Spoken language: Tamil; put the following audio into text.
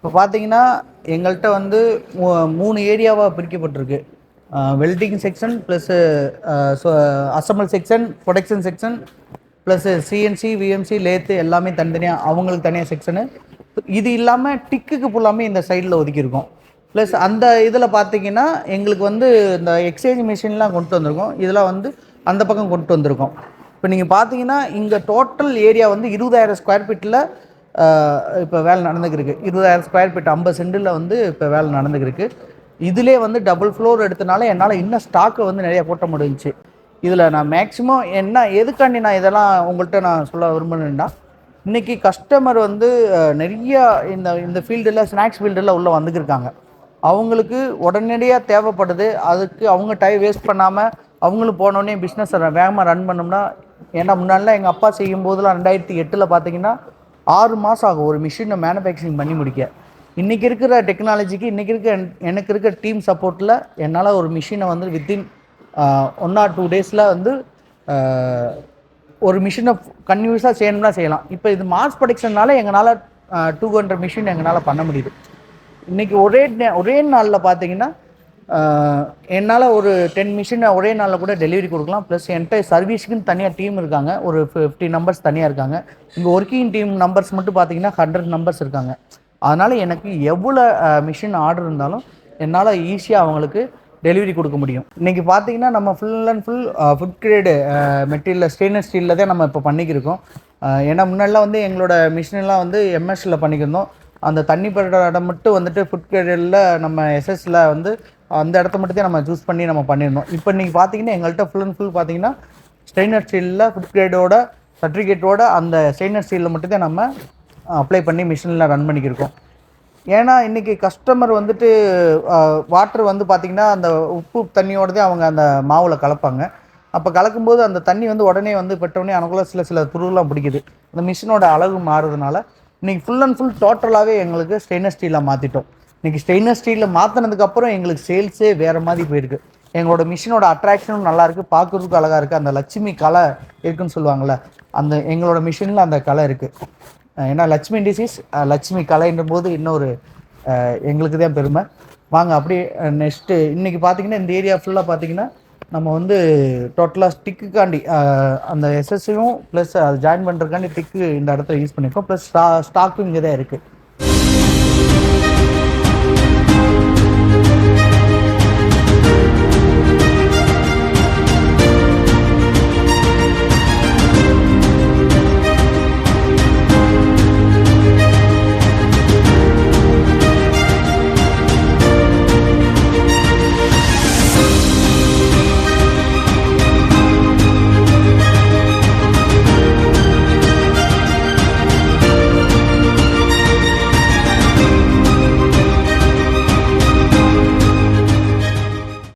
இப்போ பார்த்தீங்கன்னா எங்கள்கிட்ட வந்து 3 ஏரியாவாக பிரிக்கப்பட்டிருக்கு. Welding section plus assemble section, production section plus CNC, VMC, lathe எல்லாமே தனித்தனியாக அவங்களுக்கு தனியாக செக்ஷனு. இது இல்லாமல் டிக்குக்கு ஃபுல்லாமே இந்த சைடில் ஒதுக்கியிருக்கோம். ப்ளஸ் அந்த இதில் பார்த்தீங்கன்னா எங்களுக்கு வந்து இந்த எக்ஸ்சேஞ்ச் மிஷின்லாம் கொண்டு வந்திருக்கோம். இதெல்லாம் வந்து அந்த பக்கம் கொண்டு வந்திருக்கோம். இப்போ நீங்கள் பார்த்தீங்கன்னா இங்கே டோட்டல் ஏரியா வந்து 20,000 ஸ்கொயர் ஃபீட்டில் இப்போ வேலை நடந்துக்கிருக்கு. 20,000 ஸ்கொயர் ஃபீட் 50 சென்டில் வந்து இப்போ வேலை நடந்துக்கிருக்கு. இதிலே வந்து டபுள் ஃப்ளோர் எடுத்தனால என்னால் இன்னும் ஸ்டாக்கை வந்து நிறையா போட்ட முடிஞ்சிச்சு. இதில் நான் மேக்ஸிமம் என்ன எதுக்காண்டி நான் இதெல்லாம் உங்கள்கிட்ட நான் சொல்ல விரும்புகிறேன்னா, இன்றைக்கி கஸ்டமர் வந்து நிறையா இந்த இந்த ஃபீல்டில் ஸ்நாக்ஸ் ஃபீல்டில் உள்ளே வந்துக்கிருக்காங்க. அவங்களுக்கு உடனடியாக தேவைப்படுது. அதுக்கு அவங்க டைம் வேஸ்ட் பண்ணாமல் அவங்களும் போனோடனே பிஸ்னஸை வேகமாக ரன் பண்ணோம்னா, ஏன்னா முன்னாடிலாம் எங்கள் அப்பா செய்யும்போதெல்லாம் 2008 பார்த்தீங்கன்னா 6 மாதம் ஆகும் ஒரு மிஷினை மேனுஃபேக்சரிங் பண்ணி முடிக்க. இன்றைக்கி இருக்கிற டெக்னாலஜிக்கு இன்றைக்கி எனக்கு இருக்க டீம் சப்போர்ட்டில் என்னால் ஒரு மிஷினை வந்து வித்தின் 1 or 2 டேஸில் வந்து ஒரு மிஷினை கன்டினியூஸாக செய்யணும்னா செய்யலாம். இப்போ இது மாஸ் ப்ரொடக்ஷன்னால எங்களால் 200 மிஷின் எங்களால் பண்ண முடியுது. இன்றைக்கி ஒரே நாளில் பார்த்தீங்கன்னா என்னால் ஒரு 10 மிஷினை ஒரே நாளில் கூட டெலிவரி கொடுக்கலாம். ப்ளஸ் என்கிட்ட சர்வீஸுக்குன்னு தனியாக டீம் இருக்காங்க. ஒரு 50 நம்பர்ஸ் தனியாக இருக்காங்க. இங்கே ஒர்க்கிங் டீம் நம்பர்ஸ் மட்டும் பார்த்தீங்கன்னா 100 நம்பர்ஸ் இருக்காங்க. அதனால் எனக்கு எவ்வளோ மிஷின் ஆர்டர் இருந்தாலும் என்னால் ஈஸியாக அவங்களுக்கு டெலிவரி கொடுக்க முடியும். இன்றைக்கி பார்த்தீங்கன்னா நம்ம full and full food grade material stainless ஸ்டீலில் தான் நம்ம இப்போ பண்ணிக்கிருக்கோம். ஏன்னா முன்னாடிலாம் வந்து எங்களோட மிஷினெல்லாம் வந்து எம்எஸ்சில் பண்ணிக்கிருந்தோம். அந்த தண்ணி படுற இடம் மட்டும் வந்துட்டு ஃபுட் கிரேடில் நம்ம எஸ்எஸ்சில் வந்து அந்த இடத்த மட்டும் தான் நம்ம சூஸ் பண்ணி நம்ம பண்ணியிருந்தோம். இப்போ நீங்கள் பார்த்தீங்கன்னா எங்கள்கிட்ட ஃபுல் அண்ட் ஃபுல் பார்த்தீங்கன்னா ஸ்டெயின்லெஸ் ஸ்டீலில் ஃபுட் கிரேடோட சர்டிஃபிகேட்டோட அந்த ஸ்டெயின்லெஸ் ஸ்டீலில் மட்டும் தான் நம்ம அப்ளை பண்ணி மிஷினில் ரன் பண்ணிக்கிருக்கோம். ஏன்னா இன்றைக்கி கஸ்டமர் வந்துட்டு வாட்டர் வந்து பார்த்திங்கன்னா அந்த உப்பு தண்ணியோடு தான் அவங்க அந்த மாவில் கலப்பாங்க. அப்போ கலக்கும்போது அந்த தண்ணி வந்து உடனே வந்து பெற்றோடனே எனக்குள்ள சில துருவெலாம் பிடிக்குது. அந்த மிஷினோட அளவு மாறுறதுனால இன்றைக்கி ஃபுல் அண்ட் ஃபுல் டோட்டலாகவே எங்களுக்கு ஸ்டெயின்லெஸ் ஸ்டீலில் மாற்றிட்டோம். இன்றைக்கி ஸ்டெயின்லெஸ் ஸ்டீலில் மாற்றினதுக்கப்புறம் எங்களுக்கு சேல்ஸே வேறு மாதிரி போயிருக்கு. எங்களோட மிஷினோட அட்ராக்ஷனும் நல்லாயிருக்கு, பார்க்குறதுக்கு அழகாக இருக்குது. அந்த லட்சுமி கலை இருக்குதுன்னு சொல்லுவாங்கள்ல, அந்த எங்களோட மிஷினில் அந்த கலை இருக்குது. ஏன்னா லட்சுமி டிசீஸ் லட்சுமி கலைன்ற போது இன்னொரு எங்களுக்கு தான் பெருமை. வாங்க அப்படியே நெக்ஸ்ட்டு இன்றைக்கி பார்த்தீங்கன்னா இந்த ஏரியா ஃபுல்லாக பார்த்தீங்கன்னா நம்ம வந்து டோட்டலாக டிக்குக்காண்டி அந்த எஸ்எஸ்சியும் ப்ளஸ் அது ஜாயின் பண்ணுறதுக்காண்டி டிக்கு இந்த இடத்துல யூஸ் பண்ணியிருக்கோம். ப்ளஸ் ஸ்டாக்கும் இங்கே தான் இருக்குது.